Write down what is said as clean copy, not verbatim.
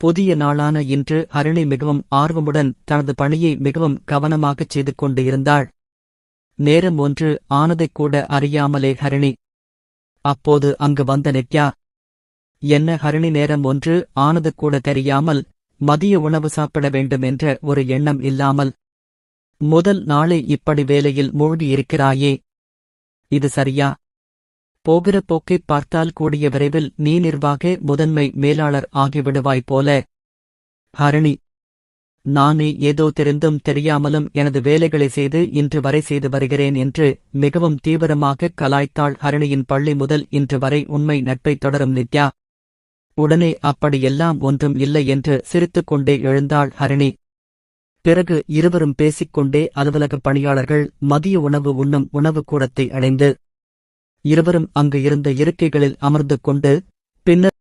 புதிய நாளான இன்று ஹரிணி மிகவும் ஆர்வமுடன் தனது பணியை மிகவும் கவனமாகச் செய்து கொண்டு இருந்தாள். நேரம் ஒன்று ஆனதைக் கூட அறியாமலே ஹரிணி. அப்போது அங்கு வந்த நித்யா. என்ன ஹரிணி, நேரம் ஒன்று ஆனது கூட தெரியாமல், மதிய உணவு சாப்பிட வேண்டும் என்ற ஒரு எண்ணம் இல்லாமல் முதல் நாளே இப்படி வேலையில் மூழ்கியிருக்கிறாயே, இது சரியா? போகிற போக்கைப் பார்த்தால் கூடிய விரைவில் நீ நிர்வாக முதன்மை மேலாளர் ஆகிவிடுவாய் போல. ஹரிணி, நானே ஏதோ தெரிந்தும் தெரியாமலும் எனது வேலைகளை செய்து இன்று வரை செய்து வருகிறேன் என்று மிகவும் தீவிரமாக கலாய்த்தாள் ஹரிணியின் பள்ளி முதல் இன்று வரை உண்மை நட்பை தொடரும் நித்யா. உடனே அப்படியெல்லாம் ஒன்றும் இல்லை என்று சிரித்துக்கொண்டே எழுந்தாள் ஹரிணி. பிறகு இருவரும் பேசிக்கொண்டே அலுவலக பணியாளர்கள் மதிய உணவு உண்ணும் உணவு கூடத்தை அடைந்து இருவரும் அங்கு இருந்த இருக்கைகளில் அமர்ந்து கொண்டு பின்னர்